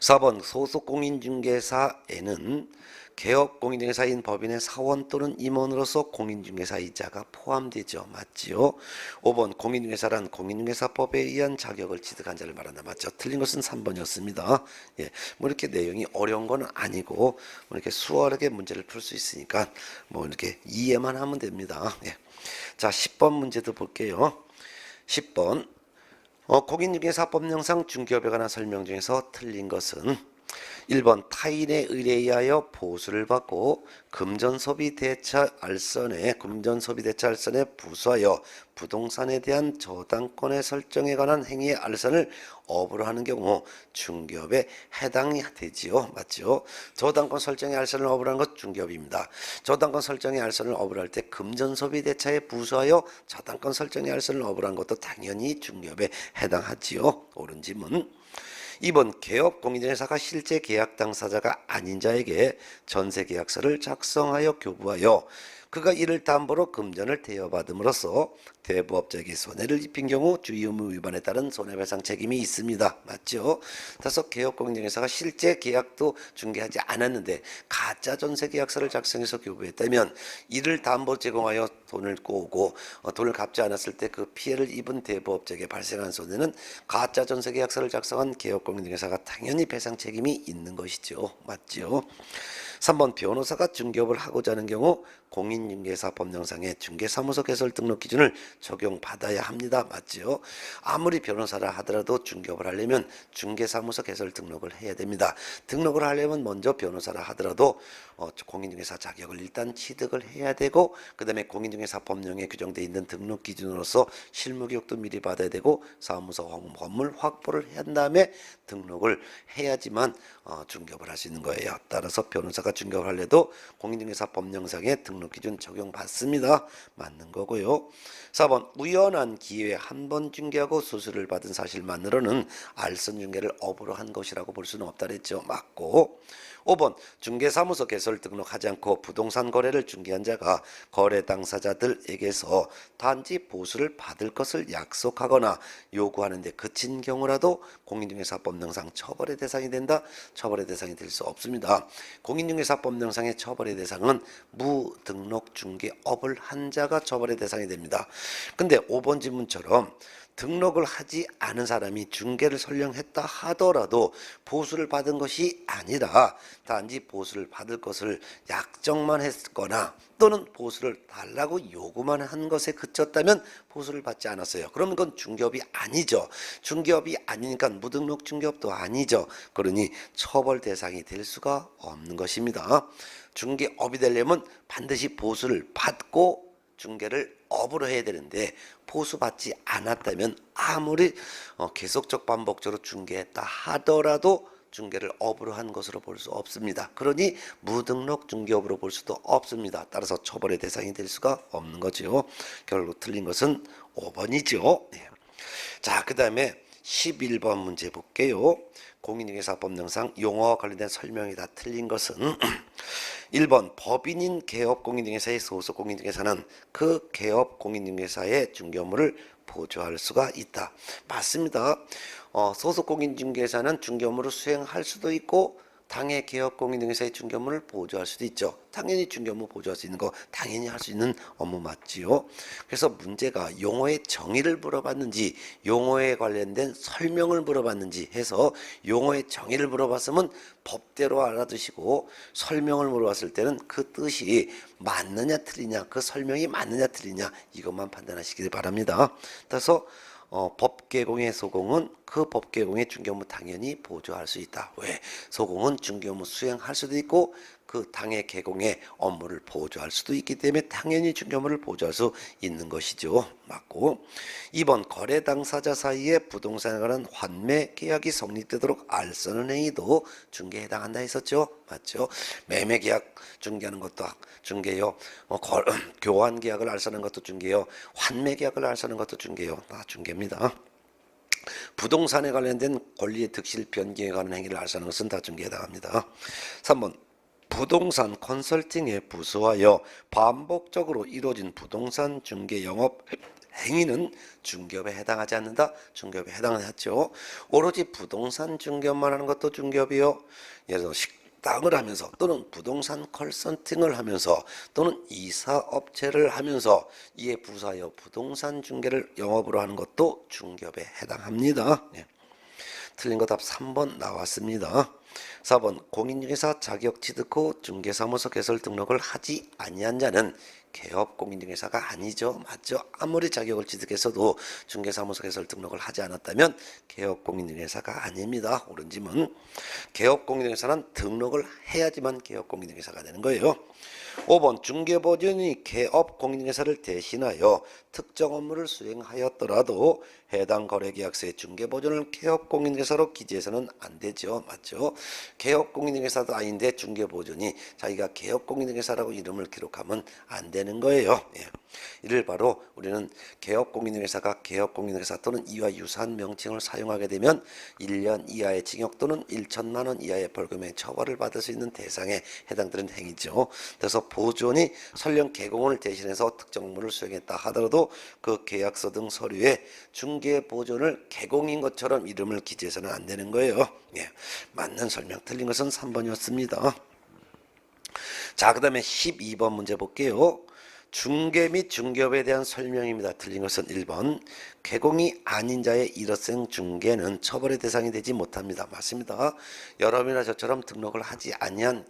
4번 소속공인중개사에는 개업공인중개사인 법인의 사원 또는 임원으로서 공인중개사이자가 포함되죠. 맞지요? 5번 공인중개사란 공인중개사법에 의한 자격을 취득한 자를 말한다. 맞죠? 틀린 것은 3번이었습니다. 예, 이렇게 내용이 어려운 건 아니고 이렇게 수월하게 문제를 풀 수 있으니까 이렇게 이해만 하면 됩니다. 예. 자, 10번 문제도 볼게요. 10번 공인중개사법령상 중개업에 관한 설명 중에서 틀린 것은 1번 타인의 의뢰에 의하여 보수를 받고 금전소비 대차 알선에 부수하여 부동산에 대한 저당권의 설정에 관한 행위의 알선을 업으로 하는 경우 중개업에 해당이 되지요. 맞죠? 저당권 설정의 알선을 업으로 하는 것 중개업입니다. 저당권 설정의 알선을 업으로 할 때 금전소비 대차에 부수하여 저당권 설정의 알선을 업으로 하는 것도 당연히 중개업에 해당하지요. 옳은 질문. 2번 개업공인중개사가 실제 계약 당사자가 아닌 자에게 전세계약서를 작성하여 교부하여 그가 이를 담보로 금전을 대여받음으로써 대부업자에게 손해를 입힌 경우 주의의무 위반에 따른 손해배상 책임이 있습니다. 맞죠? 따라서 개업공인중개사가 실제 계약도 중개하지 않았는데 가짜 전세계약서를 작성해서 교부했다면 이를 담보 제공하여 돈을 꼬우고 돈을 갚지 않았을 때 그 피해를 입은 대부업자에게 발생한 손해는 가짜 전세계약서를 작성한 개업공인중개사가 당연히 배상 책임이 있는 것이죠. 맞죠? 3번 변호사가 중개업을 하고자 하는 경우 공인중개사 법령상의 중개사무소 개설 등록 기준을 적용받아야 합니다. 맞죠? 아무리 변호사라 하더라도 중개업을 하려면 중개사무소 개설 등록을 해야 됩니다. 등록을 하려면 먼저 변호사라 하더라도 공인중개사 자격을 일단 취득을 해야 되고, 그 다음에 공인중개사 법령에 규정되어 있는 등록 기준으로서 실무교육도 미리 받아야 되고, 사무소 건물 확보를 한 다음에 등록을 해야지만 중개업을 할 수 있는 거예요. 따라서 변호사가 중개업을 하려도 공인중개사 법령상의 등록 기준 적용받습니다. 맞는 거고요. 4번 우연한 기회에 한 번 중개하고 수수료를 받은 사실만으로는 알선 중개를 업으로 한 것이라고 볼 수는 없다 그랬죠. 맞고. 5번 중개사무소 개설 등록하지 않고 부동산 거래를 중개한 자가 거래 당사자들에게서 단지 보수를 받을 것을 약속하거나 요구하는 데 그친 경우라도 공인중개사법령상 처벌의 대상이 된다. 처벌의 대상이 될 수 없습니다. 공인중개사법령상의 처벌의 대상은 무등록 중개업을 한 자가 처벌의 대상이 됩니다. 근데 5번 질문처럼 등록을 하지 않은 사람이 중개를 설령했다 하더라도 보수를 받은 것이 아니라 단지 보수를 받을 것을 약정만 했거나 또는 보수를 달라고 요구만 한 것에 그쳤다면 보수를 받지 않았어요. 그러면 그건 중개업이 아니죠. 중개업이 아니니까 무등록 중개업도 아니죠. 그러니 처벌 대상이 될 수가 없는 것입니다. 중개업이 되려면 반드시 보수를 받고 중개를 업으로 해야 되는데 보수받지 않았다면 아무리 계속적 반복적으로 중개했다 하더라도 중개를 업으로 한 것으로 볼 수 없습니다. 그러니 무등록 중개업으로 볼 수도 없습니다. 따라서 처벌의 대상이 될 수가 없는 거죠. 결국 틀린 것은 5번이죠. 네. 자, 그 다음에 11번 문제 볼게요. 공인중개사 법령상 용어와 관련된 설명이 다 틀린 것은 1번 법인인 개업 공인중개사의 소속 공인중개사는 그 개업 공인중개사의 중개 업무를 보조할 수가 있다. 맞습니다. 소속 공인중개사는 중개 업무를 수행할 수도 있고 당해 개업 공인중개사의 중개 업무를 보조할 수도 있죠. 당연히 중개 업무 보조할 수 있는 거 당연히 할 수 있는 업무 맞지요. 그래서 문제가 용어의 정의를 물어봤는지 용어에 관련된 설명을 물어봤는지 해서 용어의 정의를 물어봤으면 법대로 알아두시고 설명을 물어봤을 때는 그 뜻이 맞느냐 틀리냐, 그 설명이 맞느냐 틀리냐 이것만 판단하시길 바랍니다. 그래서 법개공의 소공은 그 법개공의 중개업무 당연히 보조할 수 있다. 왜? 소공은 중개업무 수행할 수도 있고 그 당해 개공의 업무를 보조할 수도 있기 때문에 당연히 중개업무를 보조할 수 있는 것이죠. 맞고. 2번 거래 당사자 사이에 부동산에 관한 환매 계약이 성립되도록 알선은 행위도 중개에 해당한다 했었죠. 맞죠? 매매 계약 중개하는 것도 중개요. 교환 계약을 알선하는 것도 중개요. 환매 계약을 알선하는 것도 중개요. 다 중개입니다. 부동산에 관련된 권리의 득실 변경에 관한 행위를 알선하는 것은 다 중개에 해당합니다. 3번 부동산 컨설팅에 부수하여 반복적으로 이루어진 부동산 중개 영업 행위는 중개업에 해당하지 않는다. 중개업에 해당하죠. 오로지 부동산 중개업만 하는 것도 중개업이요. 예를 들어 식당을 하면서 또는 부동산 컨설팅을 하면서 또는 이사업체를 하면서 이에 부수하여 부동산 중개를 영업으로 하는 것도 중개업에 해당합니다. 예. 틀린 거 답 3번 나왔습니다. 4번 공인중개사 자격 취득 후 중개사무소 개설 등록을 하지 아니한 자는 개업 공인중개사가 아니죠. 맞죠? 아무리 자격을 취득했어도 중개사무소 개설 등록을 하지 않았다면 개업 공인중개사가 아닙니다. 옳은 질문. 개업 공인중개사는 등록을 해야지만 개업 공인중개사가 되는 거예요. 5번 중개보증이 개업 공인중개사를 대신하여 특정 업무를 수행하였더라도 해당 거래계약서의 중개보증을 개업 공인중개사로 기재해서는 안 되죠. 맞죠? 개업 공인중개사도 아닌데 중개보증이 자기가 개업 공인중개사라고 이름을 기록하면 안 되는 거예요. 예. 이를 바로 우리는 개업 공인중개사가 개업 공인중개사 또는 이와 유사한 명칭을 사용하게 되면 1년 이하의 징역 또는 1천만 원 이하의 벌금의 처벌을 받을 수 있는 대상에 해당되는 행위죠. 그래서 보존이 설령 개공을 대신해서 특정 업무를 수행했다 하더라도 그 계약서 등 서류에 중개 보존을 개공인 것처럼 이름을 기재해서는 안 되는 거예요. 예. 맞는 설명. 틀린 것은 3번이었습니다. 자, 그 다음에 12번 문제 볼게요. 중개 및 중개업에 대한 설명입니다. 틀린 것은 1번. 개공이 아닌 자의 일어생 중개는 처벌의 대상이 되지 못합니다. 맞습니다. 여러분이나 저처럼 등록을 하지 아니한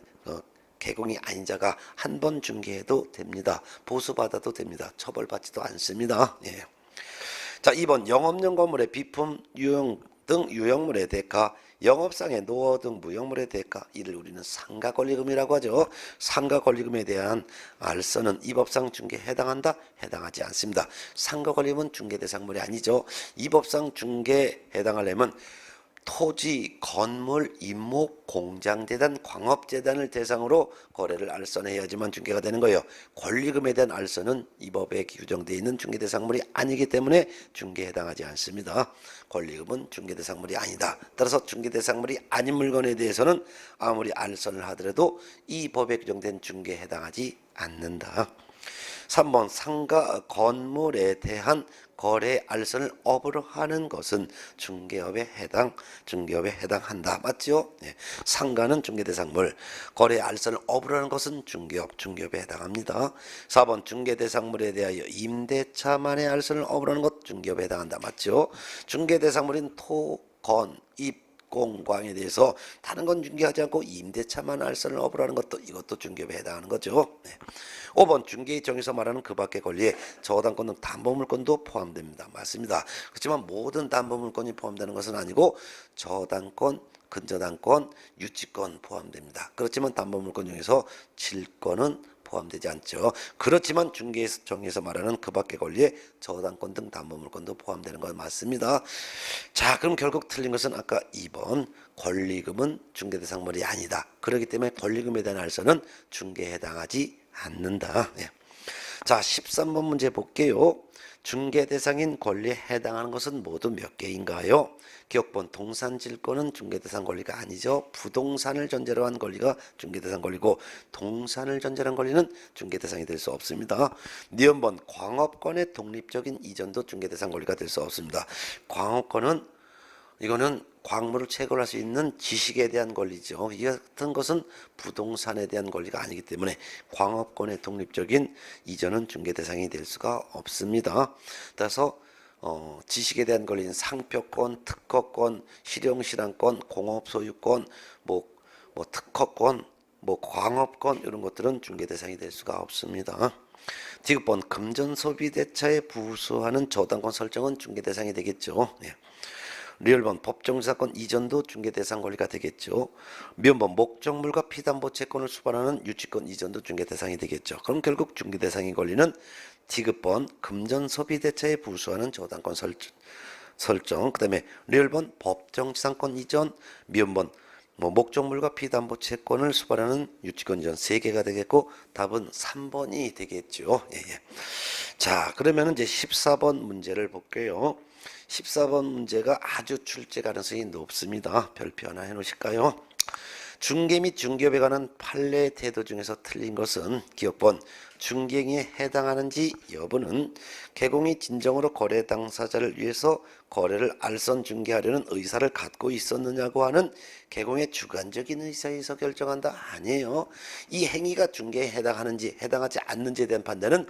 개공이 아닌 자가 한 번 중개해도 됩니다. 보수받아도 됩니다. 처벌받지도 않습니다. 예. 자, 2번 영업용 건물의 비품, 유형 등 유형물의 대가, 영업상의 노후 등 무형물의 대가, 이를 우리는 상가권리금이라고 하죠. 상가권리금에 대한 알선은 이 법상 중개에 해당한다? 해당하지 않습니다. 상가권리금은 중개대상물이 아니죠. 이 법상 중개에 해당하려면 토지, 건물, 임목, 공장재단, 광업재단을 대상으로 거래를 알선해야지만 중개가 되는 거예요. 권리금에 대한 알선은 이 법에 규정되어 있는 중개대상물이 아니기 때문에 중개에 해당하지 않습니다. 권리금은 중개대상물이 아니다. 따라서 중개대상물이 아닌 물건에 대해서는 아무리 알선을 하더라도 이 법에 규정된 중개에 해당하지 않는다. 3번 상가 건물에 대한 거래 알선을 업으로 하는 것은 중개업에 해당한다. 맞죠? 예. 상가는 중개대상물, 거래 알선을 업으로 하는 것은 중개업에 해당합니다. 4번 중개대상물에 대하여 임대차만의 알선을 업으로 하는 것 중개업에 해당한다. 맞죠? 중개대상물인 토, 건, 입, 공광에 대해서 다른 건 중개하지 않고 임대차만 알선을 업으로 하는 것도 이것도 중개업에 해당하는 거죠. 네. 5번 중개의 정의에서 말하는 그 밖의 권리에 저당권 등 담보물권도 포함됩니다. 맞습니다. 그렇지만 모든 담보물권이 포함되는 것은 아니고 저당권, 근저당권, 유치권 포함됩니다. 그렇지만 담보물권 중에서 질권은 포함되지 않죠. 그렇지만 중개 정의에서 말하는 그 밖의 권리에 저당권 등 담보물권도 포함되는 건 맞습니다. 자, 그럼 결국 틀린 것은 아까 2번 권리금은 중개대상물이 아니다. 그렇기 때문에 권리금에 대한 알선은 중개에 해당하지 않는다. 예. 자, 13번 문제 볼게요. 중개 대상인 권리에 해당하는 것은 모두 몇 개인가요? 기억번 동산질권은 중개대상 권리가 아니죠. 부동산을 전제로 한 권리가 중개대상 권리고 동산을 전제로 한 권리는 중개대상이 될 수 없습니다. 니은번 광업권의 독립적인 이전도 중개대상 권리가 될 수 없습니다. 광업권은 이거는 광물을 채굴할 수 있는 지식에 대한 권리죠. 이 같은 것은 부동산에 대한 권리가 아니기 때문에 광업권의 독립적인 이전은 중개 대상이 될 수가 없습니다. 따라서 지식에 대한 권리는 상표권, 특허권, 실용실황권, 공업소유권, 특허권, 광업권 이런 것들은 중개 대상이 될 수가 없습니다. 지급번 금전소비대차에 부수하는 저당권 설정은 중개 대상이 되겠죠. 예. 리얼번 법정지사권 이전도 중개대상 권리가 되겠죠. 미연번 목적물과 피담보 채권을 수반하는 유치권 이전도 중개대상이 되겠죠. 그럼 결국 중개대상의 권리는 디귿번 금전소비대차에 부수하는 저당권 설정, 그 다음에 리얼번 법정지상권 이전, 미연번 목적물과 피담보 채권을 수반하는 유치권 이전 3개가 되겠고 답은 3번이 되겠죠. 예. 자, 그러면 이제 14번 문제를 볼게요. 14번 문제가 아주 출제 가능성이 높습니다. 별표 하나 해놓으실까요? 중개 및 중개업에 관한 판례 태도 중에서 틀린 것은 기억번 중개행위에 해당하는지 여부는 개공이 진정으로 거래 당사자를 위해서 거래를 알선 중개하려는 의사를 갖고 있었느냐고 하는 개공의 주관적인 의사에서 결정한다. 아니에요. 이 행위가 중개에 해당하는지 해당하지 않는지에 대한 판단은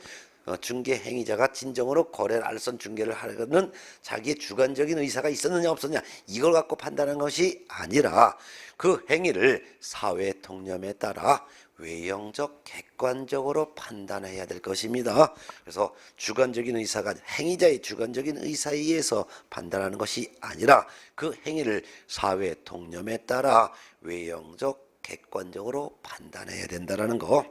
중개 행위자가 진정으로 거래를 알선 중개를 하려는 자기의 주관적인 의사가 있었느냐 없었느냐 이걸 갖고 판단한 것이 아니라 그 행위를 사회 통념에 따라 외형적 객관적으로 판단해야 될 것입니다. 그래서 주관적인 의사가 행위자의 주관적인 의사에 의해서 판단하는 것이 아니라 그 행위를 사회 통념에 따라 외형적 객관적으로 판단해야 된다는 거.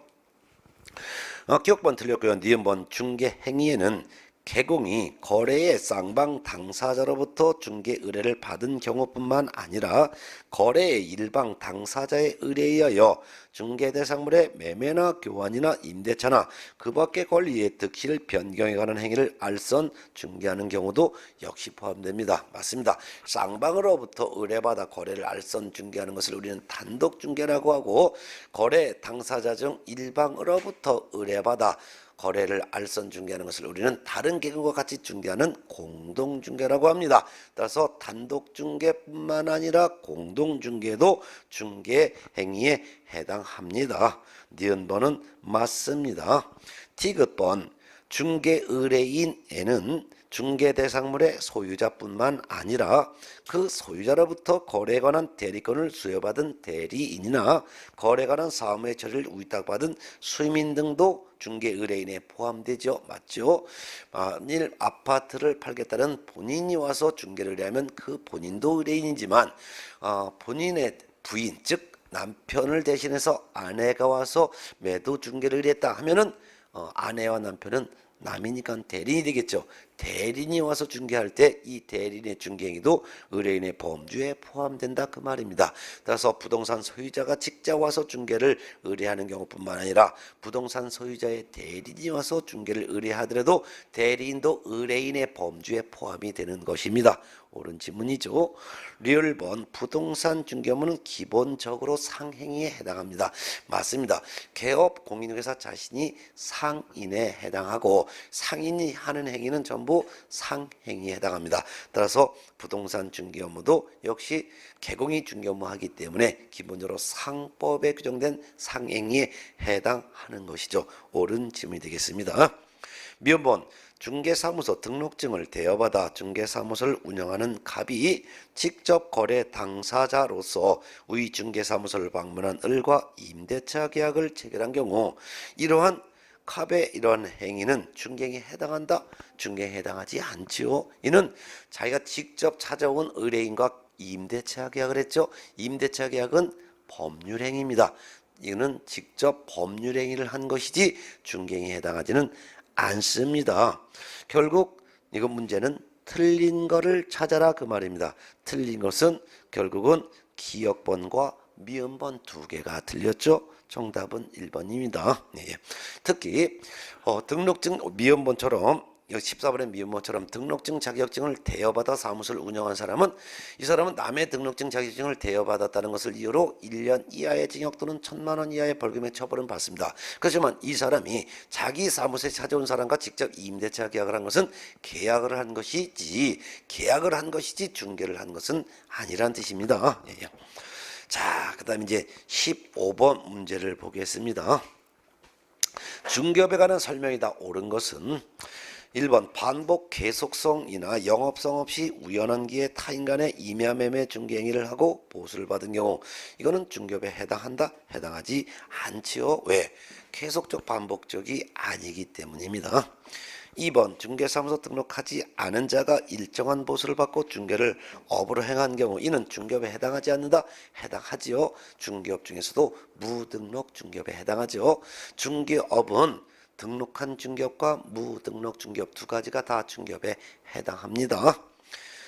기억번 틀렸고요. 니은번 중개 행위에는 개공이 거래의 쌍방 당사자로부터 중개 의뢰를 받은 경우뿐만 아니라 거래의 일방 당사자의 의뢰에 의하여 중개 대상물의 매매나 교환이나 임대차나 그 밖의 권리의 득실을 변경해가는 행위를 알선 중개하는 경우도 역시 포함됩니다. 맞습니다. 쌍방으로부터 의뢰받아 거래를 알선 중개하는 것을 우리는 단독 중개라고 하고 거래 당사자 중 일방으로부터 의뢰받아 거래를 알선 중개하는 것을 우리는 다른 계급과 같이 중개하는 공동 중개라고 합니다. 따라서 단독 중개뿐만 아니라 공동 중개도 중개 행위에 해당합니다. 니은번은 맞습니다. 디귿번 중개 의뢰인에는 중개 대상물의 소유자뿐만 아니라 그 소유자로부터 거래에 관한 대리권을 수여받은 대리인이나 거래에 관한 사무의 처리를 위탁받은 수임인 등도 중개 의뢰인에 포함되죠. 맞죠? 만일 아파트를 팔겠다는 본인이 와서 중개를 의뢰하면 그 본인도 의뢰인이지만 본인의 부인 즉 남편을 대신해서 아내가 와서 매도 중개를 의뢰했다 하면은 아내와 남편은 남이니까 대리인이 되겠죠. 대리인이 와서 중개할 때 이 대리인의 중개행위도 의뢰인의 범주에 포함된다 그 말입니다. 따라서 부동산 소유자가 직접 와서 중개를 의뢰하는 경우뿐만 아니라 부동산 소유자의 대리인이 와서 중개를 의뢰하더라도 대리인도 의뢰인의 범주에 포함이 되는 것입니다. 옳은 지문이죠. 리얼번 부동산 중개업무는 기본적으로 상행위에 해당합니다. 맞습니다. 개업 공인회사 자신이 상인에 해당하고 상인이 하는 행위는 전부 상행위에 해당합니다. 따라서 부동산 중개업무도 역시 개공이 중개업무 하기 때문에 기본적으로 상법에 규정된 상행위에 해당하는 것이죠. 옳은 지문이 되겠습니다. 미연본 중개사무소 등록증을 대여받아 중개사무소를 운영하는 갑이 직접 거래 당사자로서 위 중개사무소를 방문한 을과 임대차 계약을 체결한 경우 이러한 갑의 이러한 행위는 중개행위에 해당한다? 중개행위에 해당하지 않지요. 이는 자기가 직접 찾아온 의뢰인과 임대차 계약을 했죠. 임대차 계약은 법률행위입니다. 이는 직접 법률행위를 한 것이지 중개행위에 해당하지는 않습니다. 결국 이건 문제는 틀린 거를 찾아라 그 말입니다. 틀린 것은 결국은 기역번과 미음번 두 개가 틀렸죠. 정답은 1번입니다. 네. 특히 등록증 미음번처럼 14번의 미음번처럼 등록증 자격증을 대여받아 사무소를 운영한 사람은 이 사람은 남의 등록증 자격증을 대여받았다는 것을 이유로 1년 이하의 징역 또는 1,000만 원 이하의 벌금의 처벌은 받습니다. 그렇지만 이 사람이 자기 사무소에 찾아온 사람과 직접 임대차 계약을 한 것은 계약을 한 것이지 중개를 한 것은 아니란 뜻입니다. 예. 자, 그 다음에 이제 15번 문제를 보겠습니다. 중개업에 관한 설명이다. 옳은 것은 1번 반복 계속성이나 영업성 없이 우연한 기에 타인 간의 임야매매 중개행위를 하고 보수를 받은 경우 이거는 중개업에 해당한다? 해당하지 않지요. 왜? 계속적 반복적이 아니기 때문입니다. 2번 중개사무소 등록하지 않은 자가 일정한 보수를 받고 중개를 업으로 행한 경우 이는 중개업에 해당하지 않는다? 해당하지요. 중개업 중에서도 무등록 중개업에 해당하죠. 중개업은 등록한 중개업과 무등록 중개업 두 가지가 다 중개업에 해당합니다.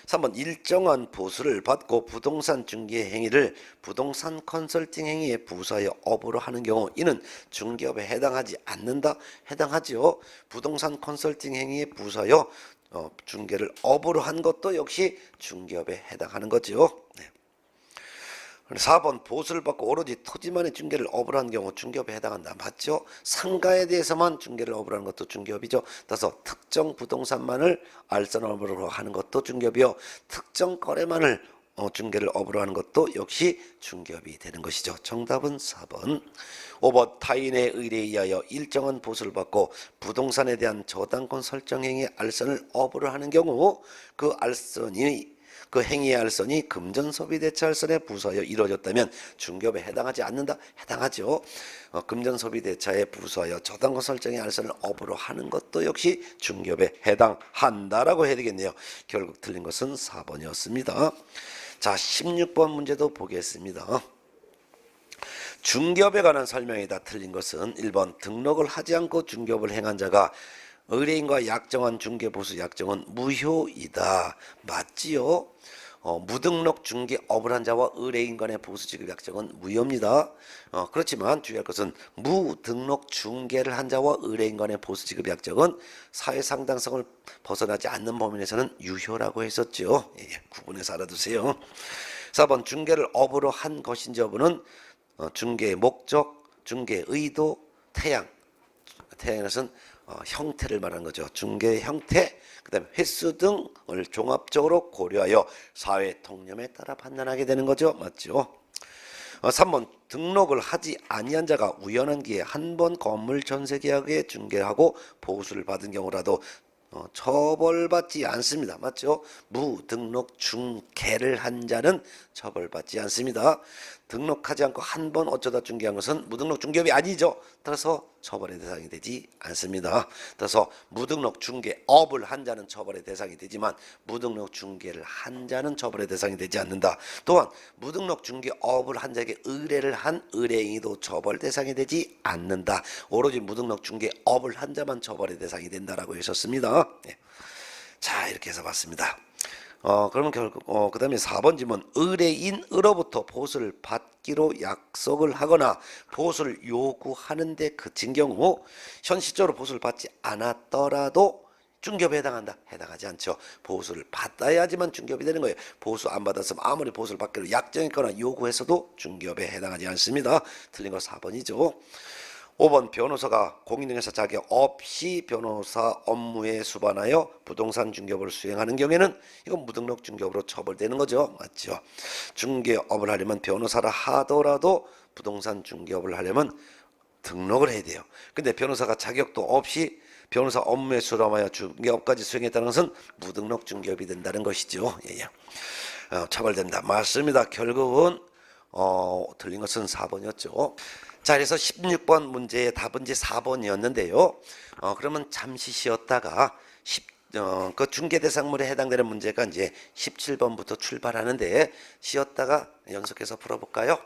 3번 일정한 보수를 받고 부동산 중개 행위를 부동산 컨설팅 행위에 부수하여 업으로 하는 경우 이는 중개업에 해당하지 않는다? 해당하지요. 부동산 컨설팅 행위에 부수하여 중개를 업으로 한 것도 역시 중개업에 해당하는 거죠. 네. 4번 보수를 받고 오로지 토지만의 중개를 업으로 한 경우 중개업에 해당한다. 맞죠? 상가에 대해서만 중개를 업으로 하는 것도 중개업이죠. 따라서 특정 부동산만을 알선업으로 하는 것도 중개업이요. 특정 거래만을 중개를 업으로 하는 것도 역시 중개업이 되는 것이죠. 정답은 4번. 5번 타인의 의뢰에 의하여 일정한 보수를 받고 부동산에 대한 저당권 설정 행위의 알선을 업으로 하는 경우 그 행위의 알선이 금전소비대차 알선에 부수하여 이루어졌다면 중개업에 해당하지 않는다? 해당하죠. 금전소비대차에 부수하여 저당권 설정의 알선을 업으로 하는 것도 역시 중개업에 해당한다라고 해야 되겠네요. 결국 틀린 것은 4번이었습니다. 자, 16번 문제도 보겠습니다. 중개업에 관한 설명이다. 틀린 것은 1번 등록을 하지 않고 중개업을 행한 자가 의뢰인과 약정한 중개보수 약정은 무효이다. 맞지요? 무등록 중개업을 한 자와 의뢰인 간의 보수지급 약정은 무효입니다. 그렇지만 주의할 것은 무등록 중개를 한 자와 의뢰인 간의 보수지급 약정은 사회상당성을 벗어나지 않는 범위 내에서는 유효라고 했었죠. 예, 구분해서 알아두세요. 4번 중개를 업으로 한 것인지 여부는 중개의 목적, 중개의 의도, 태양의 것은 형태를 말하는 거죠. 중개의 형태, 그 다음에 횟수 등을 종합적으로 고려하여 사회 통념에 따라 판단하게 되는 거죠. 맞죠? 3번 등록을 하지 아니한 자가 우연한 기회에 한 번 건물 전세 계약에 중개하고 보수를 받은 경우라도 처벌받지 않습니다. 맞죠? 무등록 중개를 한 자는 처벌받지 않습니다. 등록하지 않고 한 번 어쩌다 중개한 것은 무등록 중개업이 아니죠. 따라서 처벌의 대상이 되지 않습니다. 따라서 무등록 중개업을 한 자는 처벌의 대상이 되지만 무등록 중개를 한 자는 처벌의 대상이 되지 않는다. 또한 무등록 중개업을 한 자에게 의뢰를 한 의뢰인도 처벌 대상이 되지 않는다. 오로지 무등록 중개업을 한 자만 처벌의 대상이 된다라고 하셨습니다. 예. 자, 이렇게 해서 봤습니다. 그러면 결국 그 다음에 4번 질문, 의뢰인으로부터 보수를 받기로 약속을 하거나 보수를 요구하는데 그친 경우 현실적으로 보수를 받지 않았더라도 중개업에 해당한다? 해당하지 않죠. 보수를 받아야지만 중개업이 되는 거예요. 보수 안 받았으면 아무리 보수를 받기로 약정했거나 요구했어도 중개업에 해당하지 않습니다. 틀린 거 4번이죠. 5번, 변호사가 공인중개사 자격 없이 변호사 업무에 수반하여 부동산 중개업을 수행하는 경우에는 이건 무등록 중개업으로 처벌되는 거죠. 맞죠? 중개업을 하려면 변호사라 하더라도 부동산 중개업을 하려면 등록을 해야 돼요. 근데 변호사가 자격도 없이 변호사 업무에 수반하여 중개업까지 수행했다는 것은 무등록 중개업이 된다는 것이죠. 예. 처벌된다. 맞습니다. 결국은 틀린 것은 4번이었죠. 자, 그래서 16번 문제의 답은 이제 4번이었는데요. 그러면 잠시 쉬었다가 그 중개 대상물에 해당되는 문제가 이제 17번부터 출발하는데 쉬었다가 연속해서 풀어볼까요?